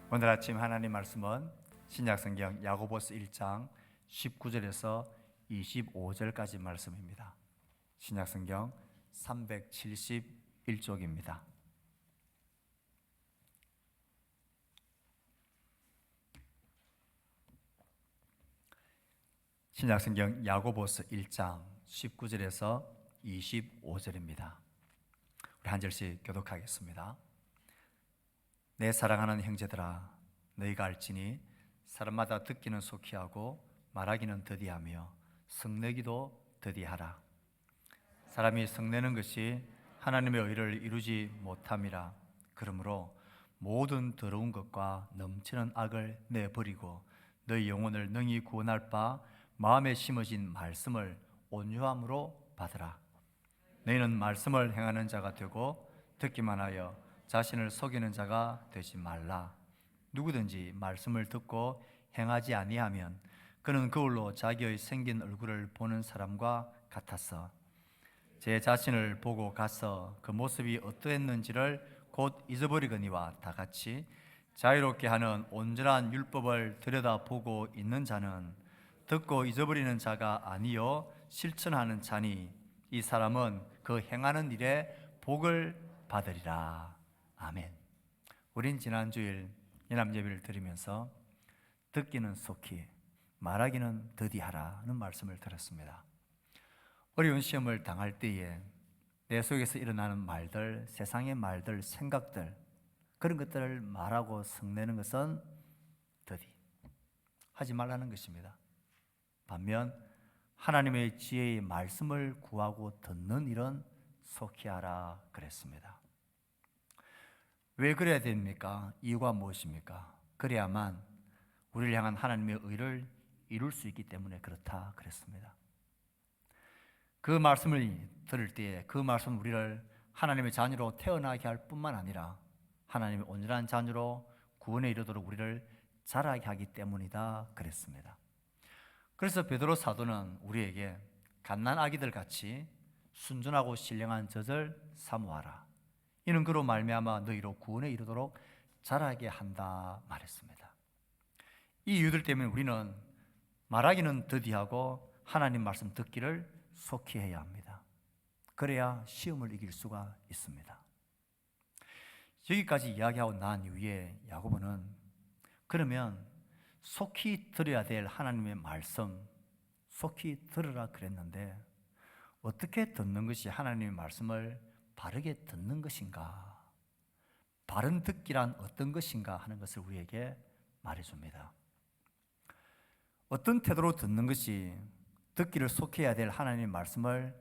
오늘 아침 하나님 말씀은 신약성경 야고보서 1장 19절에서 25절까지 말씀입니다. 신약성경 371쪽입니다. 신약성경 야고보서 1장 19절에서 25절입니다. 우리 한 절씩 교독하겠습니다. 내 사랑하는 형제들아, 너희가 알지니 사람마다 듣기는 속히 하고 말하기는 더디하며 성내기도 더디하라. 사람이 성내는 것이 하나님의 의를 이루지 못함이라. 그러므로 모든 더러운 것과 넘치는 악을 내버리고 너희 영혼을 능히 구원할 바 마음에 심어진 말씀을 온유함으로 받으라. 너희는 말씀을 행하는 자가 되고 듣기만 하여 자신을 속이는 자가 되지 말라. 누구든지 말씀을 듣고 행하지 아니하면 그는 거울로 자기의 생긴 얼굴을 보는 사람과 같았어. 제 자신을 보고 가서 그 모습이 어떠했는지를 곧 잊어버리거니와 다같이 자유롭게 하는 온전한 율법을 들여다보고 있는 자는 듣고 잊어버리는 자가 아니요 실천하는 자니 이 사람은 그 행하는 일에 복을 받으리라. 아멘. 우린 지난 주일 연합 예배를 드리면서 듣기는 속히 말하기는 더디하라는 말씀을 들었습니다. 어려운 시험을 당할 때에 내 속에서 일어나는 말들, 세상의 말들, 생각들, 그런 것들을 말하고 성내는 것은 더디 하지 말라는 것입니다. 반면 하나님의 지혜의 말씀을 구하고 듣는 일은 속히 하라 그랬습니다. 왜 그래야 됩니까? 이유가 무엇입니까? 그래야만 우리를 향한 하나님의 의를 이룰 수 있기 때문에 그렇다 그랬습니다. 그 말씀을 들을 때에 그 말씀은 우리를 하나님의 자녀로 태어나게 할 뿐만 아니라 하나님의 온전한 자녀로 구원에 이르도록 우리를 자라게 하기 때문이다 그랬습니다. 그래서 베드로 사도는 우리에게 갓난아기들 같이 순전하고 신령한 젖을 사모하라. 이는 그로 말미암아 너희로 구원에 이르도록 자라게 한다 말했습니다. 이 이유들 때문에 우리는 말하기는 더디하고 하나님 말씀 듣기를 속히 해야 합니다. 그래야 시험을 이길 수가 있습니다. 여기까지 이야기하고 난 이후에 야고보는 그러면 속히 들어야 될 하나님의 말씀 속히 들으라 그랬는데 어떻게 듣는 것이 하나님의 말씀을 바르게 듣는 것인가? 바른 듣기란 어떤 것인가 하는 것을 우리에게 말해줍니다. 어떤 태도로 듣는 것이 듣기를 속해야 될 하나님의 말씀을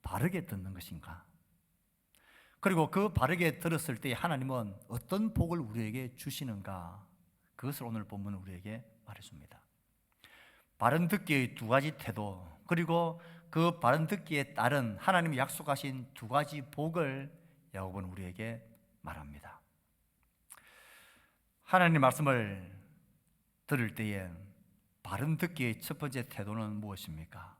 바르게 듣는 것인가? 그리고 그 바르게 들었을 때 하나님은 어떤 복을 우리에게 주시는가? 그것을 오늘 본문은 우리에게 말해줍니다. 바른 듣기의 두 가지 태도, 그리고 그 바른 듣기에 따른 하나님이 약속하신 두 가지 복을 야고보는 우리에게 말합니다. 하나님 말씀을 들을 때에 바른 듣기의 첫 번째 태도는 무엇입니까?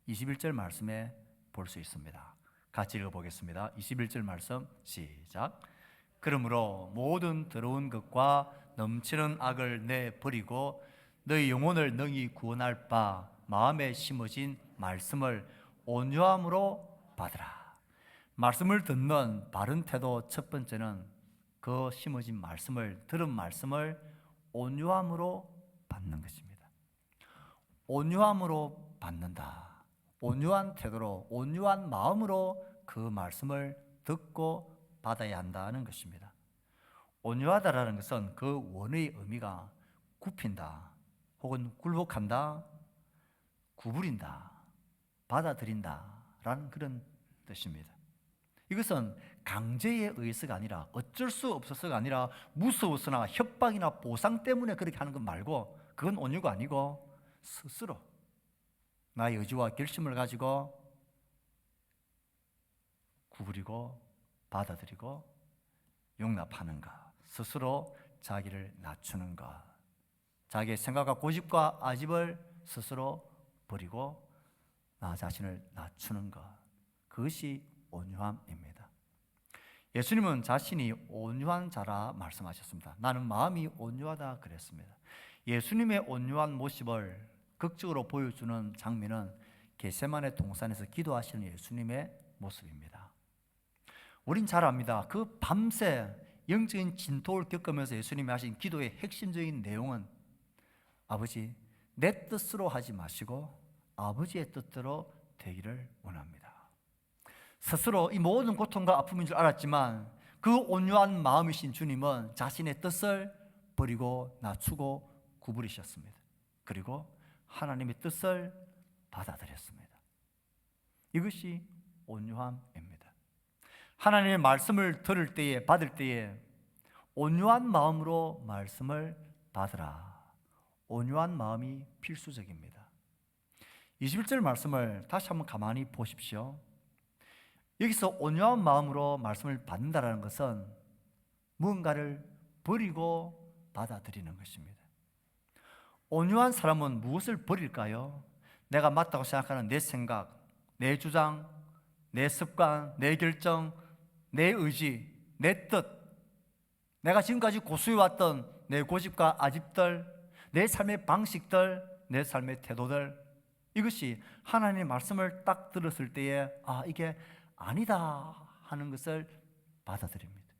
21절 말씀에 볼 수 있습니다. 같이 읽어보겠습니다. 21절 말씀 시작. 그러므로 모든 더러운 것과 넘치는 악을 내버리고 너희 영혼을 능히 구원할 바 마음에 심어진 말씀을 온유함으로 받으라. 말씀을 듣는 바른 태도 첫 번째는 그 심어진 말씀을, 들은 말씀을 온유함으로 받는 것입니다. 온유함으로 받는다. 온유한 태도로, 온유한 마음으로 그 말씀을 듣고 받아야 한다는 것입니다. 온유하다라는 것은 그 원어의 의미가 굽힌다, 혹은 굴복한다, 구부린다, 받아들인다 라는 그런 뜻입니다. 이것은 강제에 의해서가 아니라 어쩔 수 없어서가 아니라 무서워서나 협박이나 보상 때문에 그렇게 하는 것 말고 그건 온유가 아니고 스스로 나의 의지와 결심을 가지고 구부리고 받아들이고 용납하는 것, 스스로 자기를 낮추는 것, 자기의 생각과 고집과 아집을 스스로 버리고 나 자신을 낮추는 것, 그것이 온유함입니다. 예수님은 자신이 온유한 자라 말씀하셨습니다. 나는 마음이 온유하다 그랬습니다. 예수님의 온유한 모습을 극적으로 보여주는 장면은 겟세마네 동산에서 기도하시는 예수님의 모습입니다. 우린 잘 압니다. 그 밤새 영적인 진토를 겪으면서 예수님이 하신 기도의 핵심적인 내용은 아버지, 내 뜻으로 하지 마시고 아버지의 뜻대로 되기를 원합니다. 스스로 이 모든 고통과 아픔인 줄 알았지만 그 온유한 마음이신 주님은 자신의 뜻을 버리고 낮추고 구부리셨습니다. 그리고 하나님의 뜻을 받아들였습니다. 이것이 온유함입니다. 하나님의 말씀을 들을 때에, 받을 때에 온유한 마음으로 말씀을 받으라. 온유한 마음이 필수적입니다. 21절 말씀을 다시 한번 가만히 보십시오. 여기서 온유한 마음으로 말씀을 받는다는 것은 무언가를 버리고 받아들이는 것입니다. 온유한 사람은 무엇을 버릴까요? 내가 맞다고 생각하는 내 생각, 내 주장, 내 습관, 내 결정, 내 의지, 내 뜻, 내가 지금까지 고수해왔던 내 고집과 아집들, 내 삶의 방식들, 내 삶의 태도들, 이것이 하나님의 말씀을 딱 들었을 때에 이게 아니다 하는 것을 받아들입니다.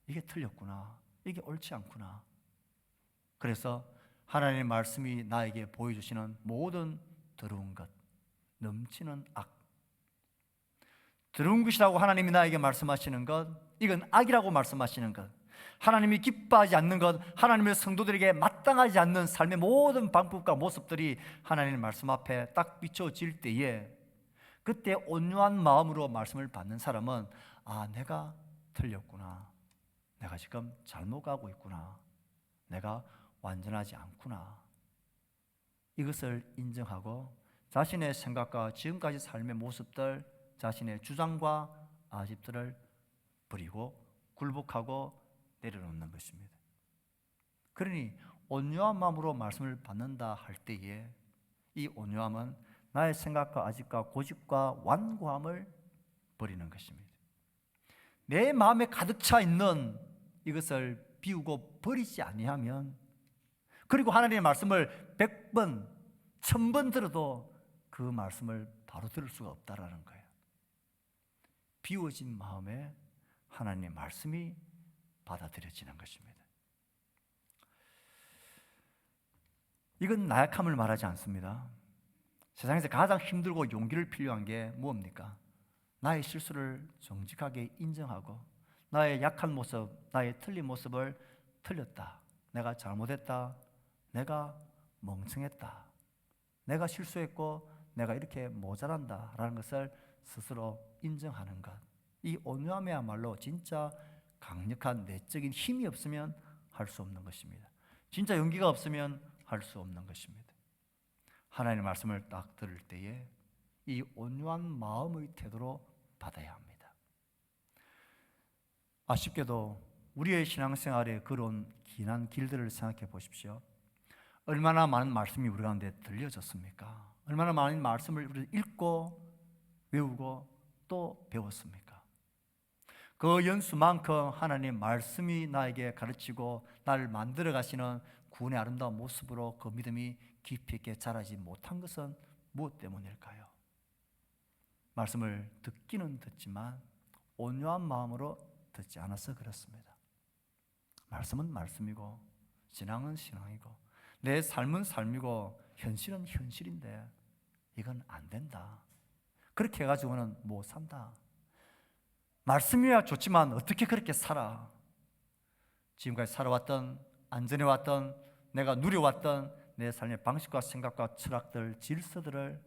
이게 틀렸구나, 이게 옳지 않구나. 그래서 하나님의 말씀이 나에게 보여주시는 모든 더러운 것, 넘치는 악, 더러운 것이라고 하나님이 나에게 말씀하시는 것, 이건 악이라고 말씀하시는 것, 하나님이 기뻐하지 않는 것, 하나님의 성도들에게 마땅하지 않는 삶의 모든 방법과 모습들이 하나님의 말씀 앞에 딱 비춰질 때에 그때 온유한 마음으로 말씀을 받는 사람은 내가 틀렸구나, 내가 지금 잘못 가고 있구나, 내가 완전하지 않구나, 이것을 인정하고 자신의 생각과 지금까지 삶의 모습들, 자신의 주장과 아집들을 버리고 굴복하고 내려놓는 것입니다. 그러니 온유한 마음으로 말씀을 받는다 할 때에 이 온유함은 나의 생각과 아집과 고집과 완고함을 버리는 것입니다. 내 마음에 가득 차 있는 이것을 비우고 버리지 아니하면, 그리고 하나님의 말씀을 100번, 1000번 들어도 그 말씀을 바로 들을 수가 없다라는 거예요. 비워진 마음에 하나님의 말씀이 받아들여지는 것입니다. 이건 나약함을 말하지 않습니다. 세상에서 가장 힘들고 용기를 필요한 게 무엇입니까? 나의 실수를 정직하게 인정하고 나의 약한 모습, 나의 틀린 모습을 틀렸다, 내가 잘못했다, 내가 멍청했다, 내가 실수했고 내가 이렇게 모자란다 라는 것을 스스로 인정하는 것, 이 온유함이야말로 진짜 강력한 내적인 힘이 없으면 할 수 없는 것입니다. 진짜 용기가 없으면 할 수 없는 것입니다. 하나님의 말씀을 딱 들을 때에 이 온유한 마음의 태도로 받아야 합니다. 아쉽게도 우리의 신앙생활에 그런 긴 길들을 생각해 보십시오. 얼마나 많은 말씀이 우리 가운데 들려졌습니까? 얼마나 많은 말씀을 우리 읽고 외우고 또 배웠습니까? 그 연수만큼 하나님 말씀이 나에게 가르치고 나를 만들어 가시는 구원의 아름다운 모습으로 그 믿음이 깊이 있게 자라지 못한 것은 무엇 때문일까요? 말씀을 듣기는 듣지만 온유한 마음으로 듣지 않아서 그렇습니다. 말씀은 말씀이고 신앙은 신앙이고 내 삶은 삶이고 현실은 현실인데 이건 안 된다, 그렇게 해가지고는 못 산다, 말씀이야 좋지만 어떻게 그렇게 살아? 지금까지 살아왔던, 안전해왔던, 내가 누려왔던 내 삶의 방식과 생각과 철학들, 질서들을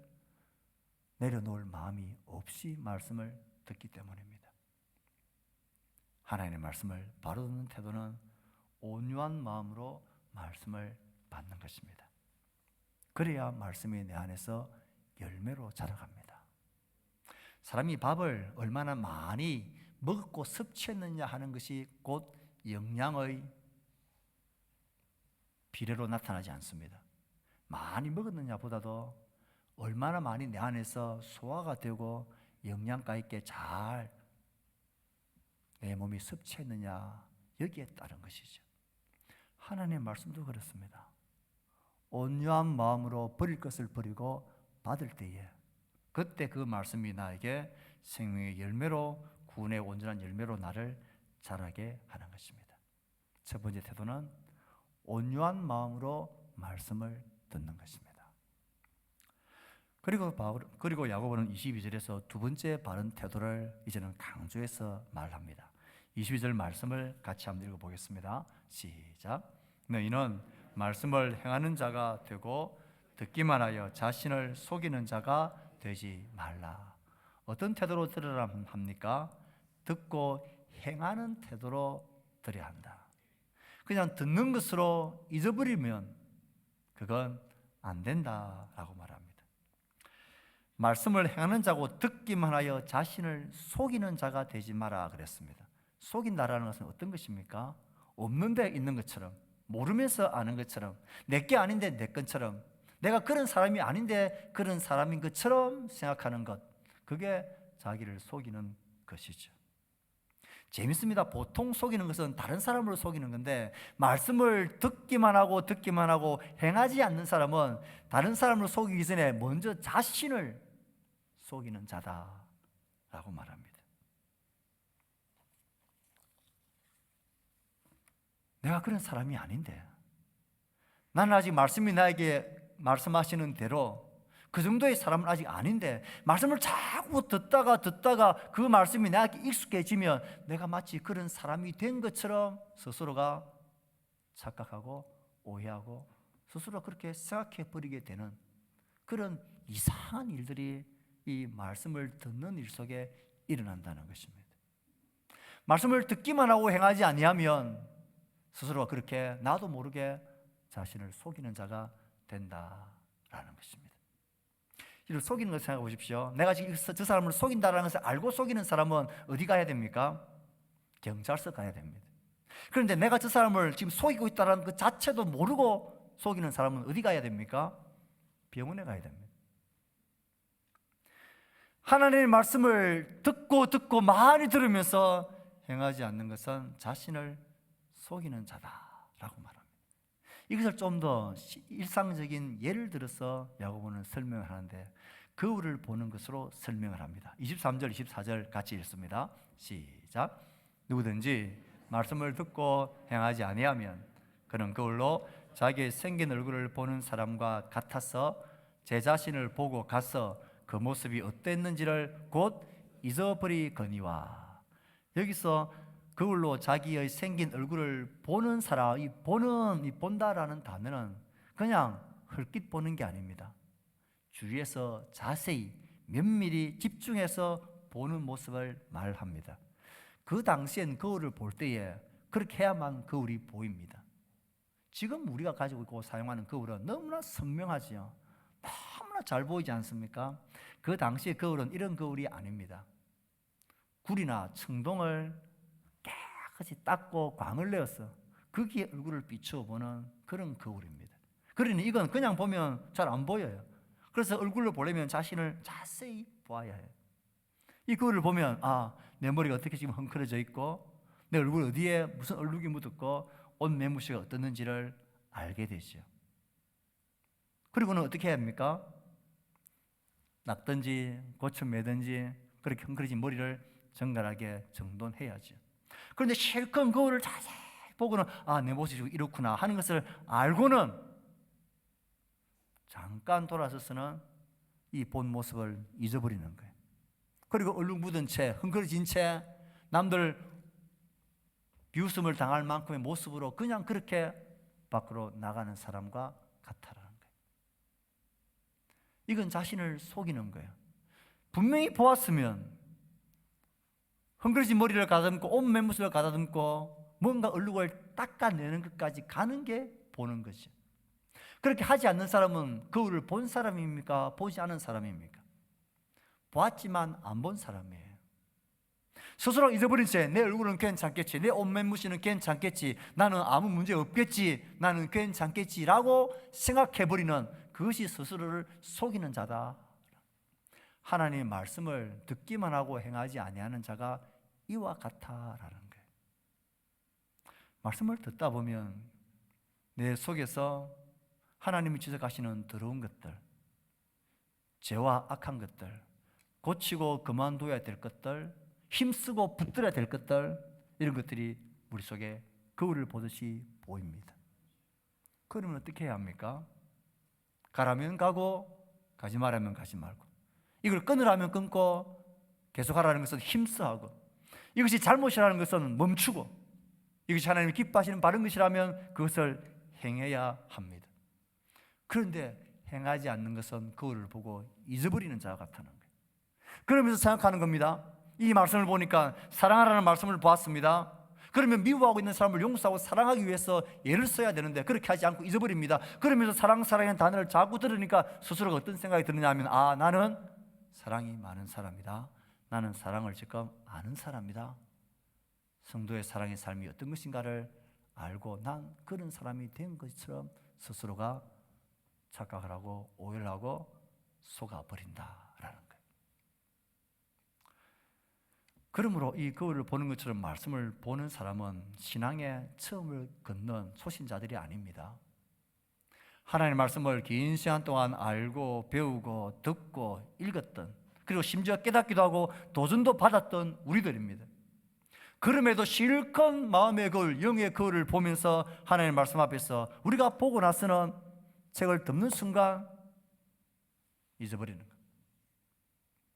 내려놓을 마음이 없이 말씀을 듣기 때문입니다. 하나님의 말씀을 바로 듣는 태도는 온유한 마음으로 말씀을 받는 것입니다. 그래야 말씀이 내 안에서 열매로 자라갑니다. 사람이 밥을 얼마나 많이 먹고 섭취했느냐 하는 것이 곧 영양의 비례로 나타나지 않습니다. 많이 먹었느냐 보다도 얼마나 많이 내 안에서 소화가 되고 영양가 있게 잘 내 몸이 섭취했느냐 여기에 따른 것이죠. 하나님의 말씀도 그렇습니다. 온유한 마음으로 버릴 것을 버리고 받을 때에 그때 그 말씀이 나에게 생명의 열매로 구원의 온전한 열매로 나를 자라게 하는 것입니다. 첫 번째 태도는 온유한 마음으로 말씀을 듣는 것입니다. 그리고 야고보는 22절에서 두 번째 바른 태도를 이제는 강조해서 말합니다. 22절 말씀을 같이 한번 읽어보겠습니다. 시작. 너희는 말씀을 행하는 자가 되고 듣기만 하여 자신을 속이는 자가 되지 말라. 어떤 태도로 들으라 합니까? 듣고 행하는 태도로 들어야 한다. 그냥 듣는 것으로 잊어버리면 그건 안 된다라고 말합니다. 말씀을 행하는 자고 듣기만 하여 자신을 속이는 자가 되지 마라 그랬습니다. 속인다라는 것은 어떤 것입니까? 없는 데 있는 것처럼, 모르면서 아는 것처럼, 내게 아닌데 내 것처럼, 내가 그런 사람이 아닌데 그런 사람인 것처럼 생각하는 것, 그게 자기를 속이는 것이죠. 재밌습니다. 보통 속이는 것은 다른 사람을 속이는 건데 말씀을 듣기만 하고 행하지 않는 사람은 다른 사람을 속이기 전에 먼저 자신을 속이는 자다라고 말합니다. 내가 그런 사람이 아닌데, 나는 아직 말씀이 나에게 말씀하시는 대로 그 정도의 사람은 아직 아닌데, 말씀을 자꾸 듣다가 그 말씀이 나에게 익숙해지면 내가 마치 그런 사람이 된 것처럼 스스로가 착각하고 오해하고 스스로 그렇게 생각해 버리게 되는 그런 이상한 일들이 이 말씀을 듣는 일 속에 일어난다는 것입니다. 말씀을 듣기만 하고 행하지 아니하면 스스로가 그렇게 나도 모르게 자신을 속이는 자가 된다라는 것입니다. 이를 속이는 것을 생각해 보십시오. 내가 지금 저 사람을 속인다라는 것을 알고 속이는 사람은 어디 가야 됩니까? 경찰서 가야 됩니다. 그런데 내가 저 사람을 지금 속이고 있다는 그 자체도 모르고 속이는 사람은 어디 가야 됩니까? 병원에 가야 됩니다. 하나님의 말씀을 듣고 많이 들으면서 행하지 않는 것은 자신을 속이는 자다라고 말합니다. 이것을 좀 더 일상적인 예를 들어서 야고보는 설명을 하는데 거울을 보는 것으로 설명을 합니다. 23절, 24절 같이 읽습니다. 시작. 누구든지 말씀을 듣고 행하지 아니하면 그는 거울로 자기의 생긴 얼굴을 보는 사람과 같아서 제 자신을 보고 가서 그 모습이 어땠는지를 곧 잊어버리거니와. 여기서 거울로 자기의 생긴 얼굴을 보는 사람, 이 본다라는 단어는 그냥 헐깃 보는 게 아닙니다. 주위에서 자세히 면밀히 집중해서 보는 모습을 말합니다. 그 당시엔 거울을 볼 때에 그렇게 해야만 거울이 보입니다. 지금 우리가 가지고 있고 사용하는 거울은 너무나 선명하지요. 너무나 잘 보이지 않습니까? 그 당시의 거울은 이런 거울이 아닙니다. 굴이나 청동을 깨끗이 닦고 광을 내어서 거기에 얼굴을 비추어보는 그런 거울입니다. 그러니 이건 그냥 보면 잘 안 보여요. 그래서 얼굴을 보려면 자신을 자세히 보아야 해요. 이 거울을 보면 내 머리가 어떻게 지금 헝클어져 있고 내 얼굴 어디에 무슨 얼룩이 묻었고 옷 매무새가 어떻는지를 알게 되죠. 그리고는 어떻게 해야 합니까? 낚든지 고쳐 매든지 그렇게 헝클어진 머리를 정갈하게 정돈해야죠. 그런데 실컷 거울을 자세히 보고는 내 모습이 이렇구나 하는 것을 알고는 잠깐 돌아서서는 이 본 모습을 잊어버리는 거예요. 그리고 얼룩 묻은 채 헝클어진 채 남들 비웃음을 당할 만큼의 모습으로 그냥 그렇게 밖으로 나가는 사람과 같아라는 거예요. 이건 자신을 속이는 거예요. 분명히 보았으면 헝클어진 머리를 가다듬고 옷 맨모습을 가다듬고 뭔가 얼룩을 닦아내는 것까지 가는 게 보는 거죠. 그렇게 하지 않는 사람은 거울을 본 사람입니까? 보지 않은 사람입니까? 보았지만 안 본 사람이에요. 스스로 잊어버린 채 내 얼굴은 괜찮겠지, 내 옷 맨무새는 괜찮겠지, 나는 아무 문제 없겠지, 나는 괜찮겠지라고 생각해버리는 그것이 스스로를 속이는 자다. 하나님의 말씀을 듣기만 하고 행하지 아니하는 자가 이와 같아라는 거예요. 말씀을 듣다 보면 내 속에서 하나님이 지적하시는 더러운 것들, 죄와 악한 것들, 고치고 그만둬야 될 것들, 힘쓰고 붙들어야 될 것들, 이런 것들이 우리 속에 거울을 보듯이 보입니다. 그러면 어떻게 해야 합니까? 가라면 가고 가지 말라면 가지 말고, 이걸 끊으라면 끊고 계속 하라는 것은 힘써하고, 이것이 잘못이라는 것은 멈추고, 이것이 하나님이 기뻐하시는 바른 것이라면 그것을 행해야 합니다. 그런데 행하지 않는 것은 거울을 보고 잊어버리는 자와 같다는 거예요. 그러면서 생각하는 겁니다. 이 말씀을 보니까 사랑하라는 말씀을 보았습니다. 그러면 미워하고 있는 사람을 용서하고 사랑하기 위해서 예를 써야 되는데 그렇게 하지 않고 잊어버립니다. 그러면서 사랑이라는 단어를 자꾸 들으니까 스스로가 어떤 생각이 드느냐 하면, 아, 나는 사랑이 많은 사람이다. 나는 사랑을 지금 아는 사람이다. 성도의 사랑의 삶이 어떤 것인가를 알고 난 그런 사람이 된 것처럼 스스로가 착각을 하고 오해를 하고 속아버린다라는 거예요. 그러므로 이 거울을 보는 것처럼 말씀을 보는 사람은 신앙의 처음을 걷는 초신자들이 아닙니다. 하나님의 말씀을 긴 시간 동안 알고 배우고 듣고 읽었던, 그리고 심지어 깨닫기도 하고 도전도 받았던 우리들입니다. 그럼에도 실컷 마음의 거울, 영의 거울을 보면서 하나님의 말씀 앞에서 우리가 보고 나서는 책을 덮는 순간 잊어버리는 것.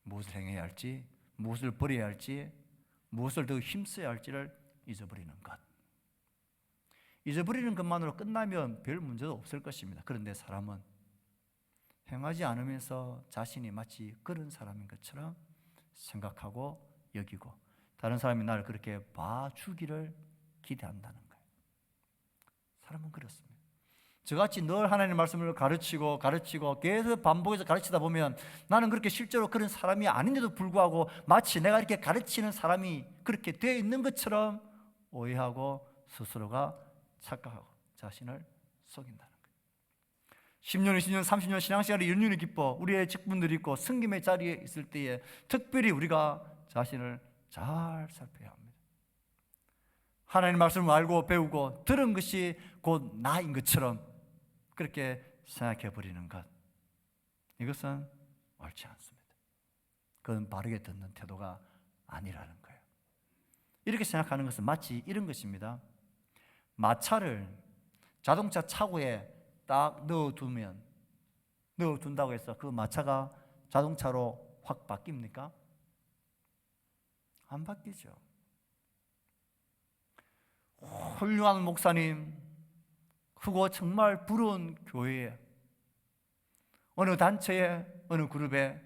무엇을 행해야 할지, 무엇을 버려야 할지, 무엇을 더 힘써야 할지를 잊어버리는 것. 잊어버리는 것만으로 끝나면 별 문제도 없을 것입니다. 그런데 사람은 행하지 않으면서 자신이 마치 그런 사람인 것처럼 생각하고 여기고, 다른 사람이 나를 그렇게 봐주기를 기대한다는 거예요. 사람은 그렇습니다. 저같이 늘 하나님의 말씀을 가르치고 계속 반복해서 가르치다 보면 나는 그렇게 실제로 그런 사람이 아닌데도 불구하고 마치 내가 이렇게 가르치는 사람이 그렇게 되어 있는 것처럼 오해하고 스스로가 착각하고 자신을 속인다는 거예요. 10년, 20년, 30년 신앙생활이 연륜이 깊어 우리의 직분들이 있고 승김의 자리에 있을 때에 특별히 우리가 자신을 잘 살펴야 합니다. 하나님의 말씀을 알고 배우고 들은 것이 곧 나인 것처럼 그렇게 생각해버리는 것, 이것은 옳지 않습니다. 그건 바르게 듣는 태도가 아니라는 거예요. 이렇게 생각하는 것은 마치 이런 것입니다. 마차를 자동차 차고에 딱 넣어둔다고 해서 그 마차가 자동차로 확 바뀝니까? 안 바뀌죠. 훌륭한 목사님, 크고 정말 부러운 교회에, 어느 단체에, 어느 그룹에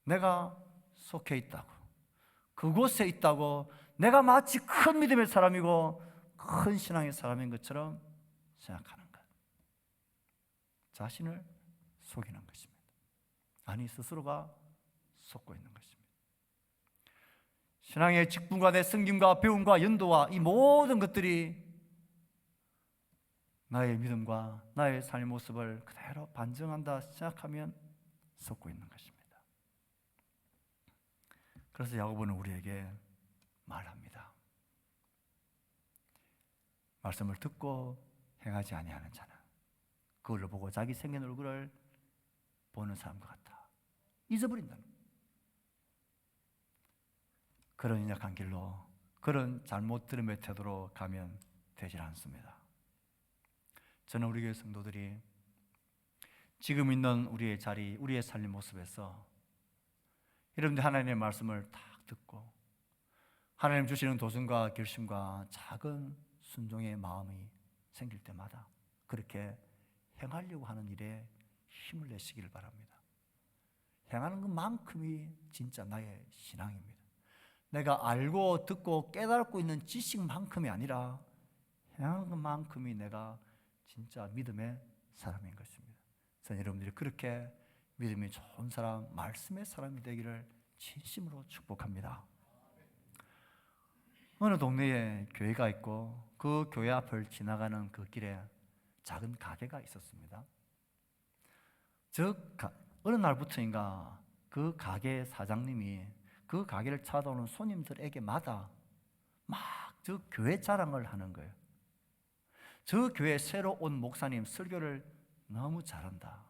내가 속해 있다고, 그곳에 있다고 내가 마치 큰 믿음의 사람이고 큰 신앙의 사람인 것처럼 생각하는 것, 자신을 속이는 것입니다. 아니, 스스로가 속고 있는 것입니다. 신앙의 직분과 내 성김과 배움과 연도와 이 모든 것들이 나의 믿음과 나의 삶의 모습을 그대로 반증한다 생각하면 속고 있는 것입니다. 그래서 야고보는 우리에게 말합니다. 말씀을 듣고 행하지 아니하는 자는 그걸로 보고 자기 생긴 얼굴을 보는 사람과 같다. 잊어버린다는 거예요. 그런 인약한 길로, 그런 잘못 들음의 태도로 가면 되질 않습니다. 저는 우리 교회 성도들이 지금 있는 우리의 자리, 우리의 삶의 모습에서 여러분들 하나님의 말씀을 딱 듣고 하나님 주시는 도전과 결심과 작은 순종의 마음이 생길 때마다 그렇게 행하려고 하는 일에 힘을 내시기를 바랍니다. 행하는 것만큼이 진짜 나의 신앙입니다. 내가 알고 듣고 깨닫고 있는 지식만큼이 아니라 행하는 것만큼이 내가 진짜 믿음의 사람인 것입니다. 저는 여러분들이 그렇게 믿음이 좋은 사람, 말씀의 사람이 되기를 진심으로 축복합니다. 어느 동네에 교회가 있고 그 교회 앞을 지나가는 그 길에 작은 가게가 있었습니다. 어느 날부터인가 그 가게 사장님이 그 가게를 찾아오는 손님들에게마다 막 저 교회 자랑을 하는 거예요. 저 교회 새로 온 목사님 설교를 너무 잘한다.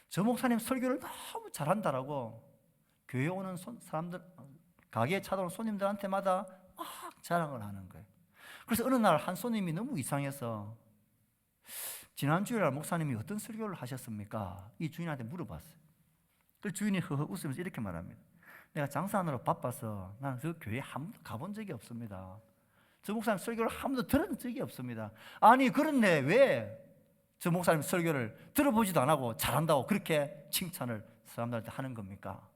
저 목사님 설교를 너무 잘한다라고 교회 오는 사람들, 가게에 찾아오는 손님들한테마다 막 자랑을 하는 거예요. 그래서 어느 날 한 손님이 너무 이상해서 지난 주일날 목사님이 어떤 설교를 하셨습니까? 이 주인한테 물어봤어요. 그 주인이 허허 웃으면서 이렇게 말합니다. 내가 장사하느라 바빠서 나는 그 교회에 한 번도 가본 적이 없습니다. 저 목사님 설교를 한 번도 들은 적이 없습니다. 아니 그런데 왜 저 목사님 설교를 들어보지도 안 하고 잘한다고 그렇게 칭찬을 사람들한테 하는 겁니까?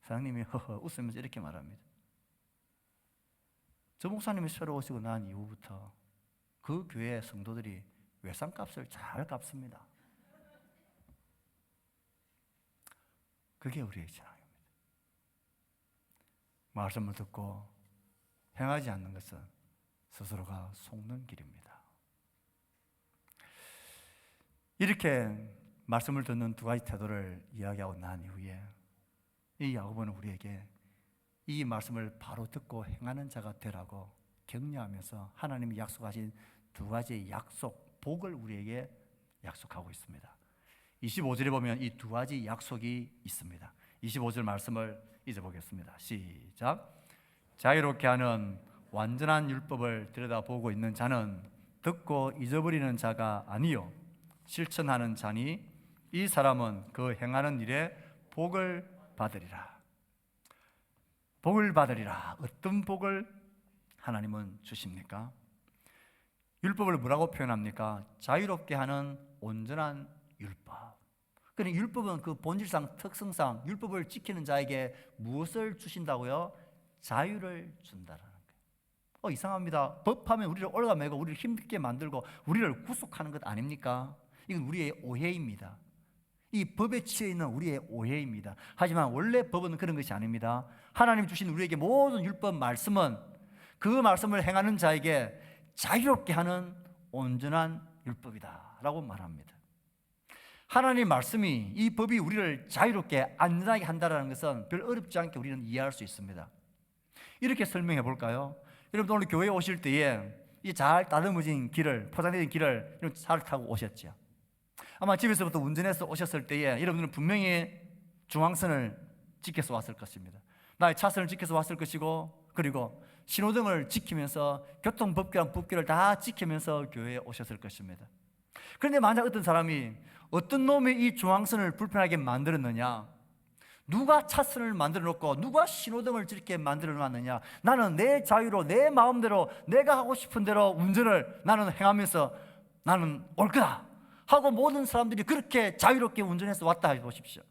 사장님이 허허 웃으면서 이렇게 말합니다. 저 목사님이 새로 오시고 난 이후부터 그 교회 성도들이 외상값을 잘 갚습니다. 그게 우리의 신앙입니다. 말씀을 듣고 행하지 않는 것은 스스로가 속는 길입니다. 이렇게 말씀을 듣는 두 가지 태도를 이야기하고 난 이후에 이 야고보는 우리에게 이 말씀을 바로 듣고 행하는 자가 되라고 격려하면서 하나님이 약속하신 두 가지의 약속, 복을 우리에게 약속하고 있습니다. 25절에 보면 이 두 가지 약속이 있습니다. 25절 말씀을 읽어보겠습니다. 시작. 자유롭게 하는 완전한 율법을 들여다보고 있는 자는 듣고 잊어버리는 자가 아니요 실천하는 자니 이 사람은 그 행하는 일에 복을 받으리라. 복을 받으리라. 어떤 복을 하나님은 주십니까? 율법을 뭐라고 표현합니까? 자유롭게 하는 온전한 율법. 그러니까 율법은 그 본질상 특성상 율법을 지키는 자에게 무엇을 주신다고요? 자유를 준다라는 거예요. 이상합니다. 법하면 우리를 올가매고 우리를 힘들게 만들고 우리를 구속하는 것 아닙니까? 이건 우리의 오해입니다. 이 법에 치여 있는 우리의 오해입니다. 하지만 원래 법은 그런 것이 아닙니다. 하나님 주신 우리에게 모든 율법 말씀은 그 말씀을 행하는 자에게 자유롭게 하는 온전한 율법이다 라고 말합니다. 하나님 말씀이 이 법이 우리를 자유롭게 안전하게 한다는 것은 별 어렵지 않게 우리는 이해할 수 있습니다. 이렇게 설명해 볼까요? 여러분 오늘 교회에 오실 때에 이 잘 다듬어진 길을, 포장된 길을 이런 차를 타고 오셨죠. 아마 집에서부터 운전해서 오셨을 때에 여러분들은 분명히 중앙선을 지켜서 왔을 것입니다. 나의 차선을 지켜서 왔을 것이고, 그리고 신호등을 지키면서 교통법규랑 법규를 다 지키면서 교회에 오셨을 것입니다. 그런데 만약 어떤 사람이 어떤 놈이 이 중앙선을 불편하게 만들었느냐, 누가 차선을 만들어 놓고 누가 신호등을 저렇게 만들어 놨느냐, 나는 내 자유로 내 마음대로 내가 하고 싶은 대로 운전을 나는 행하면서 나는 올 거다 하고 모든 사람들이 그렇게 자유롭게 운전해서 왔다 해보십시오.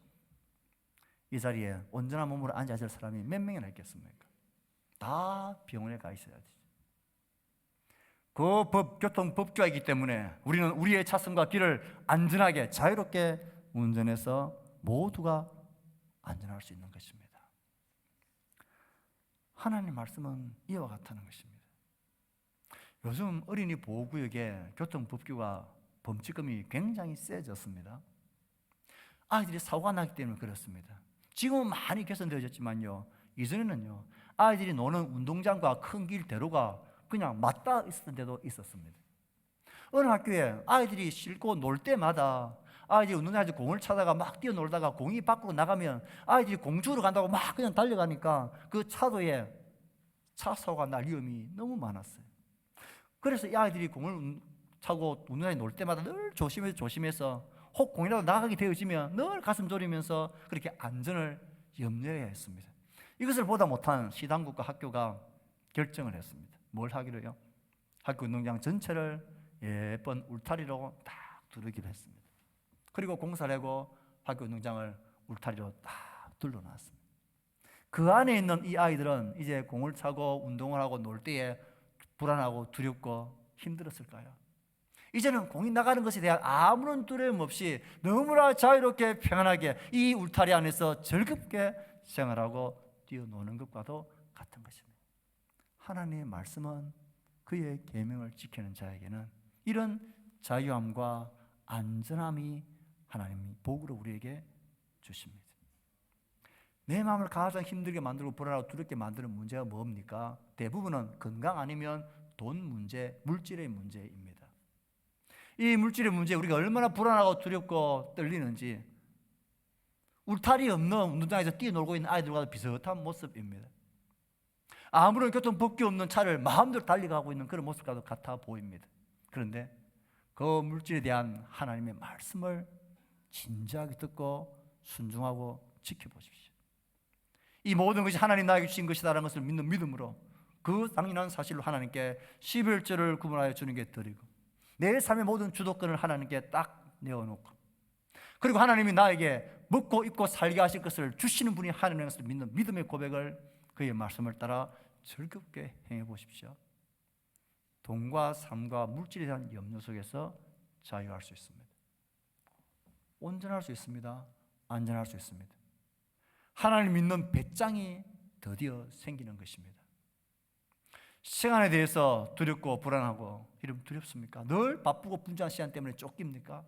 이 자리에 온전한 몸으로 앉아 있을 사람이 몇 명이나 있겠습니까? 다 병원에 가 있어야 되죠. 그 교통법규가 있기 때문에 우리는 우리의 차선과 길을 안전하게 자유롭게 운전해서 모두가 안전할 수 있는 것입니다. 하나님의 말씀은 이와 같다는 것입니다. 요즘 어린이 보호구역에 교통법규가 범칙금이 굉장히 세졌습니다. 아이들이 사고가 나기 때문에 그렇습니다. 지금은 많이 개선되어졌지만요, 이전에는요 아이들이 노는 운동장과 큰 길 대로가 그냥 맞닿아 있었던 데도 있었습니다. 어느 학교에 아이들이 싣고 놀 때마다 아이들이 운동장에서 공을 차다가 막 뛰어놀다가 공이 밖으로 나가면 아이들이 공 주우러 간다고 막 그냥 달려가니까 그 차도에 차 사고가 날 위험이 너무 많았어요. 그래서 이 아이들이 공을 차고 운동장에 놀 때마다 늘 조심해서 혹 공이라도 나가게 되어지면 늘 가슴 졸이면서 그렇게 안전을 염려해야 했습니다. 이것을 보다 못한 시당국과 학교가 결정을 했습니다. 뭘 하기로요? 학교 운동장 전체를 예쁜 울타리로 딱 두르기로 했습니다. 그리고 공사를 하고 학교 운동장을 울타리로 딱 둘러놨습니다. 그 안에 있는 이 아이들은 이제 공을 차고 운동을 하고 놀 때에 불안하고 두렵고 힘들었을까요? 이제는 공이 나가는 것에 대한 아무런 두려움 없이 너무나 자유롭게 평안하게 이 울타리 안에서 즐겁게 생활하고 뛰어노는 것과도 같은 것입니다. 하나님의 말씀은 그의 계명을 지키는 자에게는 이런 자유함과 안전함이 하나님이 복으로 우리에게 주십니다. 내 마음을 가장 힘들게 만들고 불안하고 두렵게 만드는 문제가 뭡니까? 대부분은 건강 아니면 돈 문제, 물질의 문제입니다. 이 물질의 문제, 우리가 얼마나 불안하고 두렵고 떨리는지 울타리 없는 운동장에서 뛰어놀고 있는 아이들과도 비슷한 모습입니다. 아무런 교통법규 없는 차를 마음대로 달려가고 있는 그런 모습과도 같아 보입니다. 그런데 그 물질에 대한 하나님의 말씀을 진지하게 듣고 순종하고 지켜보십시오. 이 모든 것이 하나님 나에게 주신 것이다라는 것을 믿는 믿음으로 그 당연한 사실로 하나님께 11조를 구분하여 주는 게 드리고, 내 삶의 모든 주도권을 하나님께 딱 내어놓고, 그리고 하나님이 나에게 먹고 입고 살게 하실 것을 주시는 분이 하나님인 것을 믿는 믿음의 고백을, 그의 말씀을 따라 즐겁게 행해 보십시오. 돈과 삶과 물질에 대한 염려 속에서 자유할 수 있습니다. 온전할 수 있습니다. 안전할 수 있습니다. 하나님 믿는 배짱이 드디어 생기는 것입니다. 시간에 대해서 두렵고 불안하고, 이러면 두렵습니까? 늘 바쁘고 분주한 시간 때문에 쫓깁니까?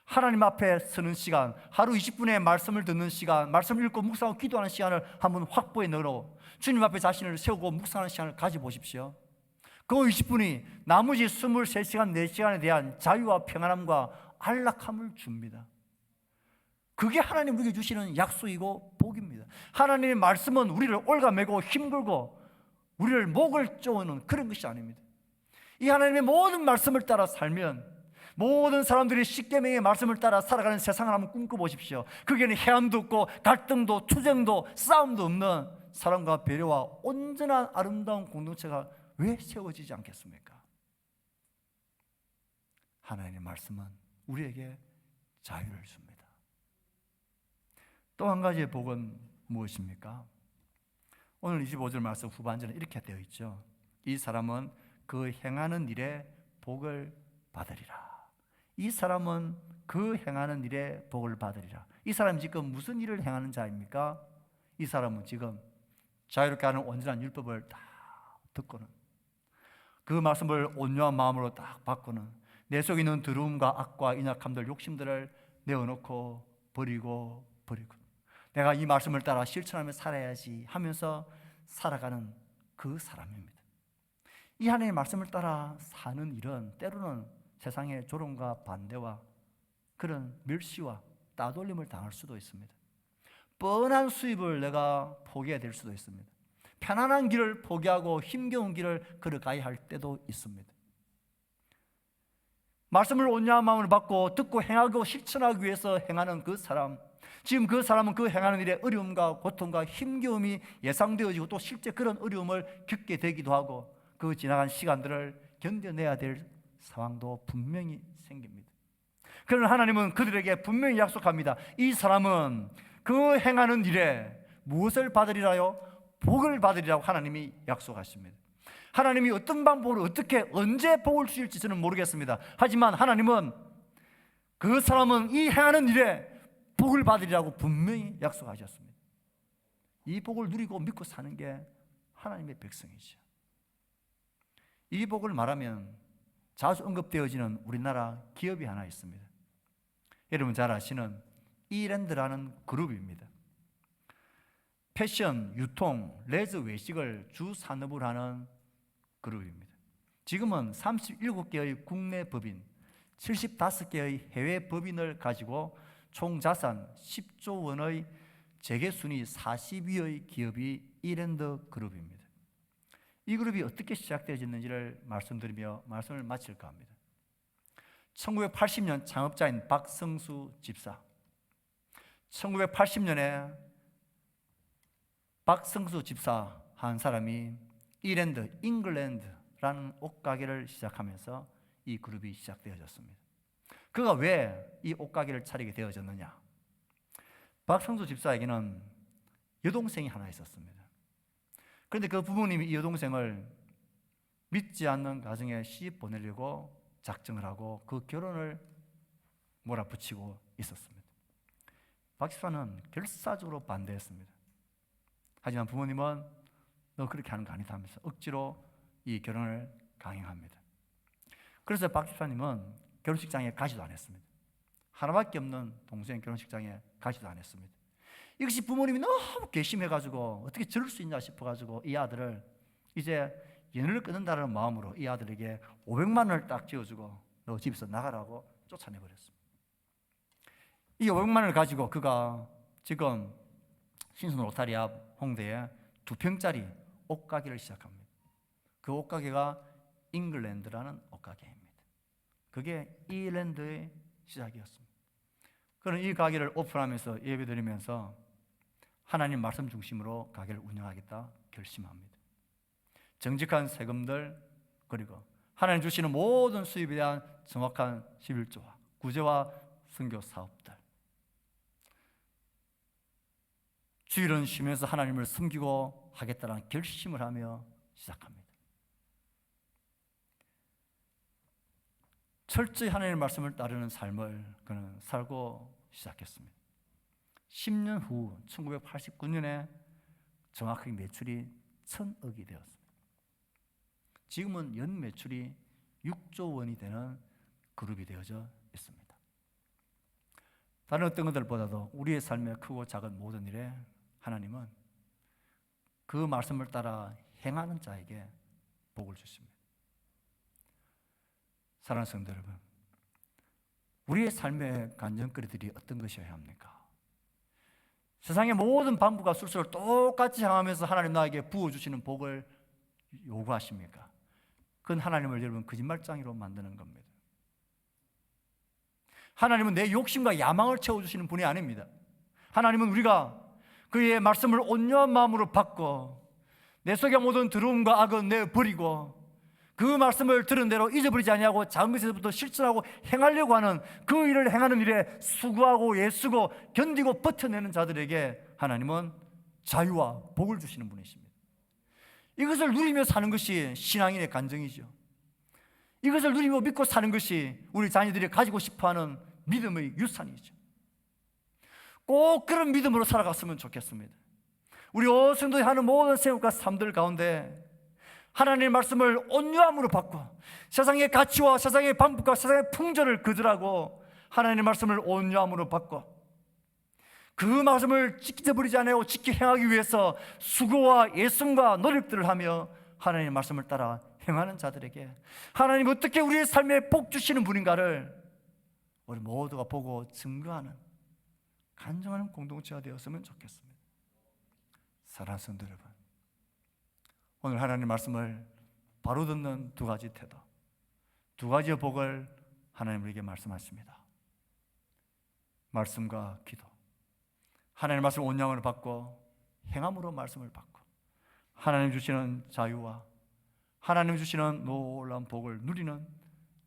하나님 앞에 서는 시간, 하루 20분의 말씀을 듣는 시간, 말씀을 읽고 묵상하고 기도하는 시간을 한번 확보해 넣으러 주님 앞에 자신을 세우고 묵상하는 시간을 가져보십시오. 그 20분이 나머지 23시간, 4시간에 대한 자유와 평안함과 안락함을 줍니다. 그게 하나님 우리에게 주시는 약속이고 복입니다. 하나님의 말씀은 우리를 올가매고 힘들고 우리를 목을 쪼는 그런 것이 아닙니다. 이 하나님의 모든 말씀을 따라 살면, 모든 사람들이 십계명의 말씀을 따라 살아가는 세상을 한번 꿈꿔보십시오. 거기에는 해함도 없고 갈등도 투쟁도 싸움도 없는 사랑과 배려와 온전한 아름다운 공동체가 왜 세워지지 않겠습니까? 하나님의 말씀은 우리에게 자유를 줍니다. 또 한 가지의 복은 무엇입니까? 오늘 25절 말씀 후반절에 이렇게 되어 있죠. 이 사람은 그 행하는 일에 복을 받으리라. 이 사람은 그 행하는 일에 복을 받으리라. 이 사람이 지금 무슨 일을 행하는 자입니까? 이 사람은 지금 자유롭게 하는 온전한 율법을 다 듣고는, 그 말씀을 온유한 마음으로 딱 받고는, 내 속에 있는 더러움과 악과 인약함들, 욕심들을 내어놓고 버리고 내가 이 말씀을 따라 실천하며 살아야지 하면서 살아가는 그 사람입니다. 이 하나님의 말씀을 따라 사는 일은 때로는 세상의 조롱과 반대와 그런 멸시와 따돌림을 당할 수도 있습니다. 뻔한 수입을 내가 포기해야 될 수도 있습니다. 편안한 길을 포기하고 힘겨운 길을 걸어가야 할 때도 있습니다. 말씀을 온유한 마음으로 받고 듣고 행하고 실천하기 위해서 행하는 그 사람, 지금 그 사람은 그 행하는 일에 어려움과 고통과 힘겨움이 예상되어지고 또 실제 그런 어려움을 겪게 되기도 하고, 그 지나간 시간들을 견뎌내야 될 상황도 분명히 생깁니다. 그러나 하나님은 그들에게 분명히 약속합니다. 이 사람은 그 행하는 일에 무엇을 받으리라요? 복을 받으리라고 하나님이 약속하십니다. 하나님이 어떤 방법으로 어떻게 언제 복을 주실지 저는 모르겠습니다. 하지만 하나님은 그 사람은 이 행하는 일에 복을 받으리라고 분명히 약속하셨습니다. 이 복을 누리고 믿고 사는 게 하나님의 백성이죠. 이 복을 말하면 자주 언급되어지는 우리나라 기업이 하나 있습니다. 여러분 잘 아시는 이랜드라는 그룹입니다. 패션, 유통, 레저 외식을 주 산업으로 하는 그룹입니다. 지금은 37개의 국내 법인, 75개의 해외 법인을 가지고 총 자산 10조 원의 재계순위 40위의 기업이 이랜드 그룹입니다. 이 그룹이 어떻게 시작되어졌는지를 말씀드리며 말씀을 마칠까 합니다. 1980년 창업자인 박성수 집사, 1980년에 박성수 집사 한 사람이 이랜드, 잉글랜드라는 옷가게를 시작하면서 이 그룹이 시작되어졌습니다. 그가 왜 이 옷가게를 차리게 되어졌느냐? 박성수 집사에게는 여동생이 하나 있었습니다. 그런데 그 부모님이 이 여동생을 믿지 않는 가정에 시집 보내려고 작정을 하고 그 결혼을 몰아붙이고 있었습니다. 박 집사는 결사적으로 반대했습니다. 하지만 부모님은 너 그렇게 하는 거 아니다 하면서 억지로 이 결혼을 강행합니다. 그래서 박 집사님은 결혼식장에 가지도 않았습니다. 하나밖에 없는 동생 결혼식장에 가지도 않았습니다. 이것이 부모님이 너무 괘씸해가지고 어떻게 저럴 수 있냐 싶어가지고 이 아들을 이제 연애를 끊는다는 마음으로 이 아들에게 500만 원을 딱 쥐어주고 너 집에서 나가라고 쫓아내버렸습니다. 이 500만 원을 가지고 그가 지금 신촌 로타리 앞 홍대에 2평짜리 옷가게를 시작합니다. 그 옷가게가 잉글랜드라는 옷가게입니다. 그게 이랜드의 시작이었습니다. 그는 이 가게를 오픈하면서 예배드리면서 하나님 말씀 중심으로 가게를 운영하겠다 결심합니다. 정직한 세금들, 그리고 하나님 주시는 모든 수입에 대한 정확한 11조와 구제와 선교 사업들, 주일은 쉬면서 하나님을 섬기고 하겠다는 결심을 하며 시작합니다. 철저히 하나님의 말씀을 따르는 삶을 그는 살고 시작했습니다. 10년 후 1989년에 정확하게 매출이 1,000억이 되었습니다. 지금은 연 매출이 6조 원이 되는 그룹이 되어져 있습니다. 다른 어떤 것들보다도 우리의 삶의 크고 작은 모든 일에 하나님은 그 말씀을 따라 행하는 자에게 복을 주십니다. 사랑하는 성도 여러분, 우리의 삶의 간증거리들이 어떤 것이어야 합니까? 세상의 모든 방부가 술수를 똑같이 향하면서 하나님 나에게 부어주시는 복을 요구하십니까? 그건 하나님을 여러분 거짓말장이로 만드는 겁니다. 하나님은 내 욕심과 야망을 채워주시는 분이 아닙니다. 하나님은 우리가 그의 말씀을 온유한 마음으로 받고 내 속의 모든 두려움과 악은 내버리고 그 말씀을 들은 대로 잊어버리지 아니하고 작은 것에서부터 실천하고 행하려고 하는 그 일을 행하는 일에 수고하고 애쓰고 견디고 버텨내는 자들에게 하나님은 자유와 복을 주시는 분이십니다. 이것을 누리며 사는 것이 신앙인의 간증이죠. 이것을 누리며 믿고 사는 것이 우리 자녀들이 가지고 싶어하는 믿음의 유산이죠. 꼭 그런 믿음으로 살아갔으면 좋겠습니다. 우리 오순도에 하는 모든 생각과 삶들 가운데 하나님의 말씀을 온유함으로 받고 세상의 가치와 세상의 방법과 세상의 풍조를 거절하고 하나님의 말씀을 온유함으로 받고 그 말씀을 지켜버리지 않고 지켜 행하기 위해서 수고와 애씀과 노력들을 하며 하나님의 말씀을 따라 행하는 자들에게 하나님 어떻게 우리의 삶에 복 주시는 분인가를 우리 모두가 보고 증거하는 간증하는 공동체가 되었으면 좋겠습니다. 사랑하는 성도 여러분, 오늘 하나님의 말씀을 바로 듣는 두 가지 태도, 두 가지의 복을 하나님 우리에게 말씀하십니다. 말씀과 기도. 하나님의 말씀을 온양으로 받고 행함으로 말씀을 받고 하나님 주시는 자유와 하나님 주시는 놀라운 복을 누리는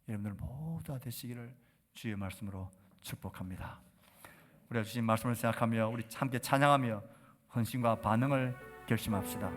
여러분들 모두가 되시기를 주의 말씀으로 축복합니다. 우리가 주신 말씀을 생각하며 우리 함께 찬양하며 헌신과 반응을 결심합시다.